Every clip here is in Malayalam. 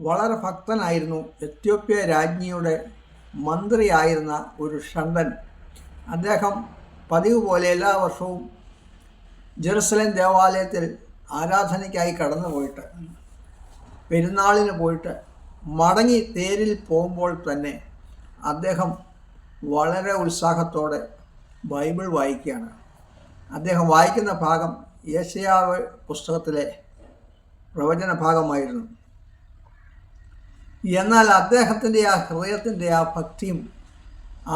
വളരെ ഭക്തനായിരുന്നു. എത്യോപ്യ രാജ്ഞിയുടെ മന്ത്രിയായിരുന്ന ഒരു ഷണ്ടൻ. അദ്ദേഹം പതിവ് പോലെ എല്ലാ വർഷവും ജെറുസലേം ദേവാലയത്തിൽ ആരാധനയ്ക്കായി കടന്നു പോയിട്ട് പെരുന്നാളിന് പോയിട്ട് മടങ്ങി തേരിൽ പോകുമ്പോൾ തന്നെ അദ്ദേഹം വളരെ ഉത്സാഹത്തോടെ ബൈബിൾ വായിക്കുകയാണ്. അദ്ദേഹം വായിക്കുന്ന ഭാഗം യെശയ്യാവ് പുസ്തകത്തിലെ പ്രവചന ഭാഗമായിരുന്നു. എന്നാൽ അദ്ദേഹത്തിൻ്റെ ആ ഹൃദയത്തിൻ്റെ ആ ഭക്തിയും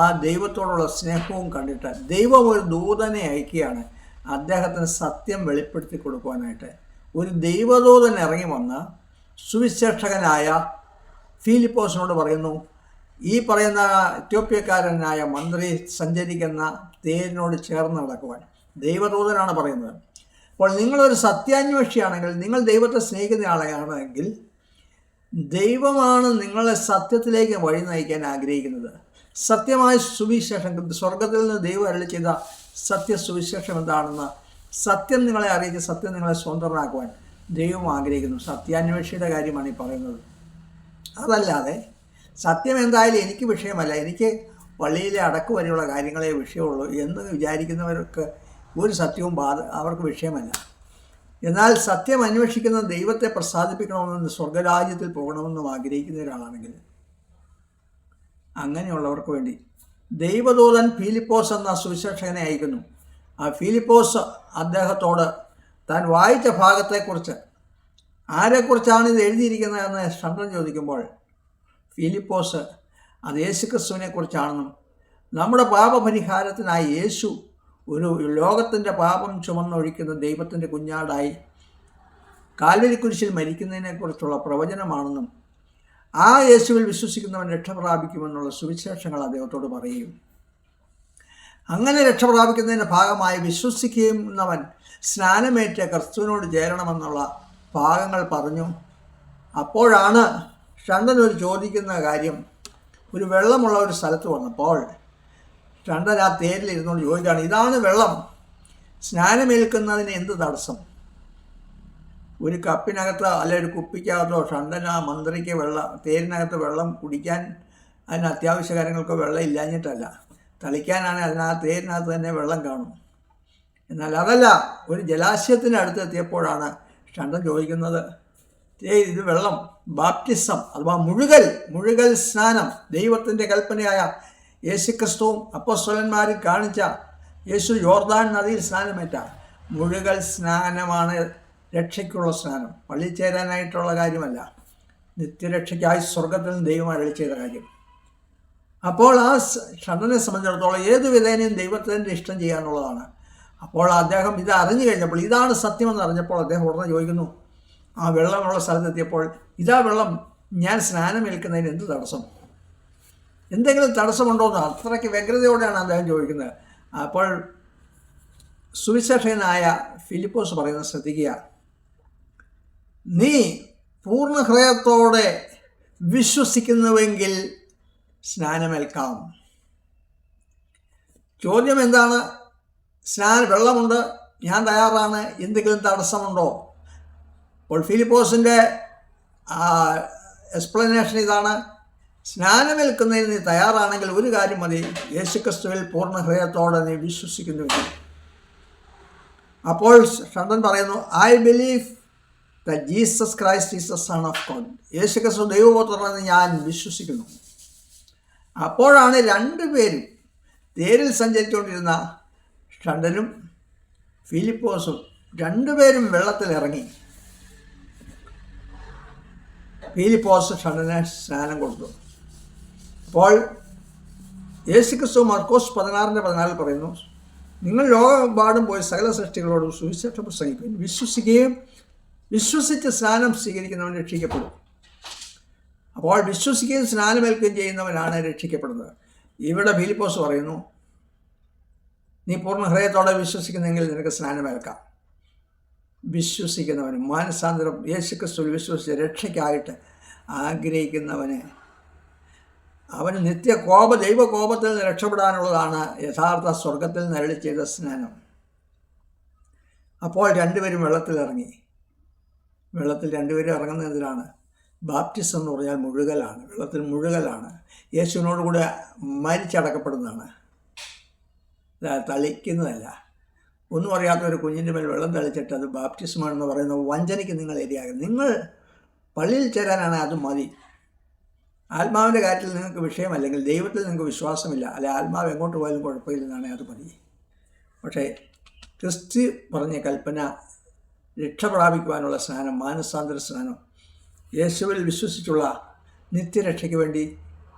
ആ ദൈവത്തോടുള്ള സ്നേഹവും കണ്ടിട്ട് ദൈവം ഒരു ദൂതനെ അയക്കുകയാണ് അദ്ദേഹത്തിന് സത്യം വെളിപ്പെടുത്തി കൊടുക്കുവാനായിട്ട്. ഒരു ദൈവദൂതൻ ഇറങ്ങി വന്ന് സുവിശേഷകനായ ഫിലിപ്പോസിനോട് പറയുന്നു, ഈ പറയുന്ന എത്യോപ്യക്കാരനായ മന്ത്രി സഞ്ചരിക്കുന്ന തേരിനോട് ചേർന്ന് നടക്കുവാൻ. ദൈവദൂതനാണ് പറയുന്നത്. അപ്പോൾ നിങ്ങളൊരു സത്യാന്വേഷിയാണെങ്കിൽ, നിങ്ങൾ ദൈവത്തെ സ്നേഹിക്കുന്ന ആളാണെങ്കിൽ, ദൈവമാണ് നിങ്ങളെ സത്യത്തിലേക്ക് വഴി നയിക്കാൻ ആഗ്രഹിക്കുന്നത്. സത്യമായ സുവിശേഷം, സ്വർഗത്തിൽ നിന്ന് ദൈവം അരുളി ചെയ്ത സത്യസുവിശേഷം എന്താണെന്ന് സത്യം നിങ്ങളെ അറിയിച്ച് സത്യം നിങ്ങളെ സ്വതന്ത്രരാക്കുവാൻ ദൈവം ആഗ്രഹിക്കുന്നു. സത്യാന്വേഷിയുടെ കാര്യമാണ് ഈ പറയുന്നത്. അതല്ലാതെ സത്യം എന്തായാലും എനിക്ക് വിഷയമല്ല, എനിക്ക് പള്ളിയിലെ അടക്ക് വരെയുള്ള കാര്യങ്ങളെ വിഷയമുള്ളൂ എന്ന് വിചാരിക്കുന്നവർക്ക് ഒരു സത്യവും അവർക്ക് വിഷയമല്ല. എന്നാൽ സത്യം അന്വേഷിക്കുന്ന ദൈവത്തെ പ്രസാദിപ്പിക്കണമെന്നും സ്വർഗരാജ്യത്തിൽ പോകണമെന്നും ആഗ്രഹിക്കുന്ന ഒരാളാണെങ്കിൽ അങ്ങനെയുള്ളവർക്ക് വേണ്ടി ദൈവദൂതൻ ഫിലിപ്പോസ് എന്ന സുവിശേഷകനെ അയക്കുന്നു. ആ ഫിലിപ്പോസ് അദ്ദേഹത്തോട് താൻ വായിച്ച ഭാഗത്തെക്കുറിച്ച്, ആരെക്കുറിച്ചാണ് ഇത് എഴുതിയിരിക്കുന്നതെന്ന് ഷണ്ടൻ ചോദിക്കുമ്പോൾ ഫിലിപ്പോസ് അത് യേശുക്രിസ്തുവിനെ കുറിച്ചാണെന്നും നമ്മുടെ പാപപരിഹാരത്തിനായി യേശു ഒരു ലോകത്തിൻ്റെ പാപം ചുമന്നൊഴിക്കുന്ന ദൈവത്തിൻ്റെ കുഞ്ഞാടായി കാൽവരി കുരിശിൽ മരിക്കുന്നതിനെക്കുറിച്ചുള്ള പ്രവചനമാണെന്നും ആ യേശുവിൽ വിശ്വസിക്കുന്നവൻ രക്ഷ പ്രാപിക്കുമെന്നുള്ള സുവിശേഷങ്ങൾ അദ്ദേഹത്തോട് പറയും. അങ്ങനെ രക്ഷ പ്രാപിക്കുന്നതിൻ്റെ ഭാഗമായി വിശ്വസിക്കുന്നവൻ സ്നാനമേറ്റ ക്രിസ്തുവിനോട് ചേരണമെന്നുള്ള ഭാഗങ്ങൾ പറഞ്ഞു. അപ്പോഴാണ് ഷണ്ടൻ ഒരു ചോദിക്കുന്ന കാര്യം, ഒരു വെള്ളമുള്ള ഒരു സ്ഥലത്ത് വന്നപ്പോൾ ഷണ്ടൻ ആ തേരിലിരുന്നുകൊണ്ട് ചോദിക്കുകയാണ്, ഇതാണ് വെള്ളം, സ്നാനമേൽക്കുന്നതിന് എന്ത് തടസ്സം? ഒരു കപ്പിനകത്ത് അല്ലെ ഒരു കുപ്പിക്കകത്തോ ഷണ്ടൻ ആ മന്ത്രിക്ക് തേരിനകത്ത് വെള്ളം കുടിക്കാൻ അതിന് അത്യാവശ്യ കാര്യങ്ങൾക്ക് വെള്ളം ഇല്ലാഞ്ഞിട്ടല്ല, തളിക്കാനാണെങ്കിൽ തേരിനകത്ത് തന്നെ വെള്ളം കാണും. എന്നാൽ അതല്ല, ഒരു ജലാശയത്തിന് അടുത്തെത്തിയപ്പോഴാണ് ഷണ്ടൻ ചോദിക്കുന്നത്, ഇത് വെള്ളം, ബാപ്റ്റിസം അഥവാ മുഴുകൽ സ്നാനം, ദൈവത്തിൻ്റെ കൽപ്പനയായ യേശുക്രിസ്തുവും അപ്പോസ്തലന്മാരും കാണിച്ച യേശു യോർദാൻ നദിയിൽ സ്നാനമേറ്റ മുഴുകൽ സ്നാനമാണ് രക്ഷയ്ക്കുള്ള സ്നാനം. പള്ളി ചേരാനായിട്ടുള്ള കാര്യമല്ല, നിത്യരക്ഷയ്ക്കായി സ്വർഗത്തിൽ നിന്ന് ദൈവം അരുളി ചെയ്ത കാര്യം. അപ്പോൾ ആ ഷണ്ടനെ സംബന്ധിച്ചിടത്തോളം ഏതു വിധേനയും ദൈവത്തിൻ്റെ ഇഷ്ടം ചെയ്യാനുള്ളതാണ്. അപ്പോൾ അദ്ദേഹം ഇത് അറിഞ്ഞു കഴിഞ്ഞപ്പോൾ, ഇതാണ് സത്യമെന്ന് അറിഞ്ഞപ്പോൾ അദ്ദേഹം ഉടനെ ചോദിക്കുന്നു, ആ വെള്ളമുള്ള സ്ഥലത്തെത്തിയപ്പോൾ, ഇതാ വെള്ളം, ഞാൻ സ്നാനമേൽക്കുന്നതിന് എന്ത് തടസ്സം? എന്തെങ്കിലും തടസ്സമുണ്ടോയെന്ന് അത്രയ്ക്ക് വ്യഗ്രതയോടെയാണ് അദ്ദേഹം ചോദിക്കുന്നത്. അപ്പോൾ സുവിശേഷകനായ ഫിലിപ്പോസ് പറയുന്നത് ശ്രദ്ധിക്കുക, നീ പൂർണ്ണ ഹൃദയത്തോടെ വിശ്വസിക്കുന്നുവെങ്കിൽ സ്നാനമേൽക്കാം. ചോദ്യം എന്താണ്? വെള്ളമുണ്ട്, ഞാൻ തയ്യാറാണ്, എന്തെങ്കിലും തടസ്സമുണ്ടോ? അപ്പോൾ ഫിലിപ്പോസിൻ്റെ എക്സ്പ്ലനേഷൻ ഇതാണ്, സ്നാനമേൽക്കുന്നതിന് നീ തയ്യാറാണെങ്കിൽ ഒരു കാര്യം മതി, യേശുക്രിസ്തുവിൽ പൂർണ്ണ ഹൃദയത്തോടെ നീ വിശ്വസിക്കുന്നുവെങ്കിൽ. അപ്പോൾ ഷണ്ടൻ പറയുന്നു, I believe that Jesus Christ is the son of God, യേശുക്രിസ്തു ദൈവപുത്രനെന്ന് ഞാൻ വിശ്വസിക്കുന്നു. അപ്പോഴാണ് രണ്ടുപേരും, തേരിൽ സഞ്ചരിച്ചുകൊണ്ടിരുന്ന ഷണ്ടനും ഫിലിപ്പോസും രണ്ടുപേരും വെള്ളത്തിലിറങ്ങി. ഫിലിപ്പോസ് ഷണ്ടനെ സ്നാനം കൊടുത്തു. അപ്പോൾ യേശുക്രിസ്തു മർക്കോസ് 16:14 പറയുന്നു, നിങ്ങൾ ലോകമെമ്പാടും പോയി സകല സൃഷ്ടികളോടും സുവിശേഷം പ്രസംഗിക്കുകയും വിശ്വസിച്ച് സ്നാനം സ്വീകരിക്കുന്നവൻ രക്ഷിക്കപ്പെടും. അപ്പോൾ വിശ്വസിക്കുകയും സ്നാനമേൽക്കുകയും ചെയ്യുന്നവനാണ് രക്ഷിക്കപ്പെടുന്നത്. ഇവിടെ ഫിലിപ്പോസ് പറയുന്നു, നീ പൂർണ്ണ ഹൃദയത്തോടെ വിശ്വസിക്കുന്നെങ്കിൽ നിനക്ക് സ്നാനമേൽക്കാം. വിശ്വസിക്കുന്നവന്, മാനസാന്തരം യേശുക്രിസ്തുവിൽ വിശ്വസിച്ച് രക്ഷയ്ക്കായിട്ട് ആഗ്രഹിക്കുന്നവന്, അവന് ദൈവകോപത്തിൽ നിന്ന് രക്ഷപ്പെടാനുള്ളതാണ് യഥാർത്ഥ സ്വർഗത്തിൽ നിന്ന് അരുളി ചെയ്ത സ്നാനം. അപ്പോൾ രണ്ടുപേരും വെള്ളത്തിൽ രണ്ടുപേരും ഇറങ്ങുന്നതിനാണ് ബാപ്റ്റിസം എന്ന് പറഞ്ഞാൽ മുഴുകലാണ്, വെള്ളത്തിൽ മുഴുകലാണ്. യേശുവിനോട് കൂടെ മരിച്ചടക്കപ്പെടുന്നതാണ്, തളിക്കുന്നതല്ല. ഒന്നും അറിയാത്ത ഒരു കുഞ്ഞിൻ്റെ മേൽ വെള്ളം തളിച്ചിട്ട് അത് ബാപ്റ്റിസമാണെന്ന് പറയുന്ന വഞ്ചനയ്ക്ക് നിങ്ങൾ ഇരയാകും. നിങ്ങൾ പള്ളിയിൽ ചേരാനാണ് അത് മതി. ആത്മാവിൻ്റെ കാര്യത്തിൽ നിങ്ങൾക്ക് വിഷയമല്ലെങ്കിൽ, ദൈവത്തിൽ നിങ്ങൾക്ക് വിശ്വാസമില്ല, അല്ലെ ആത്മാവ് എങ്ങോട്ട് പോയാലും കുഴപ്പമില്ലെന്നാണ് അത് മതി. പക്ഷേ ക്രിസ്തു പറഞ്ഞ കൽപ്പന, രക്ഷ പ്രാപിക്കുവാനുള്ള സ്നാനം, മാനസാന്തര സ്നാനം, യേശുവിൽ വിശ്വസിച്ചുള്ള നിത്യരക്ഷയ്ക്ക് വേണ്ടി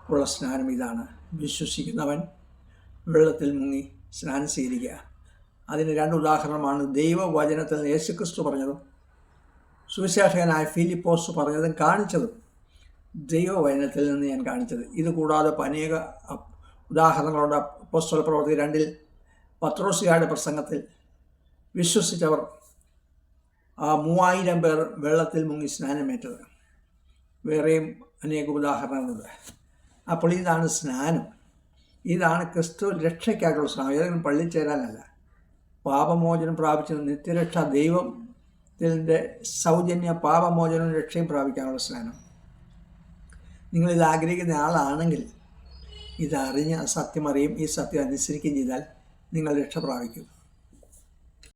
ഉള്ള സ്നാനം ഇതാണ്. വിശ്വസിക്കുന്നവൻ വെള്ളത്തിൽ മുങ്ങി സ്നാനം സ്വീകരിക്കുക. അതിന് 2 ഉദാഹരണമാണ് ദൈവവചനത്തിൽ യേശുക്രിസ്തു പറഞ്ഞതും സുവിശേഷകനായ ഫിലിപ്പോസ് പറഞ്ഞതും കാണിച്ചതും. ദൈവവചനത്തിൽ നിന്ന് ഞാൻ കാണിച്ചത്. ഇത് കൂടാതെ അനേക ഉദാഹരണങ്ങളുണ്ട്. അപ്പോസ്തല പ്രവൃത്തി 2 പത്രോസിയായുടെ പ്രസംഗത്തിൽ വിശ്വസിച്ചവർ 3000 പേർ വെള്ളത്തിൽ മുങ്ങി സ്നാനമേറ്റത്. വേറെയും അനേക ഉദാഹരണങ്ങളുണ്ട്. അപ്പോൾ ഇതാണ് സ്നാനം. ഇതാണ് ക്രിസ്തു രക്ഷയ്ക്കായിട്ടുള്ള സ്നാനം. ഏതെങ്കിലും പള്ളി ചേരാനല്ല. പാപമോചനം പ്രാപിച്ച നിത്യരക്ഷ, ദൈവത്തിൻ്റെ സൗജന്യ പാപമോചനവും രക്ഷയും പ്രാപിക്കാനുള്ള സ്നാനം. നിങ്ങളിത് ആഗ്രഹിക്കുന്ന ആളാണെങ്കിൽ ഇതറിഞ്ഞ് സത്യം അറിയും, ഈ സത്യം അനുസരിക്കുകയും ചെയ്താൽ നിങ്ങൾ രക്ഷ പ്രാപിക്കും.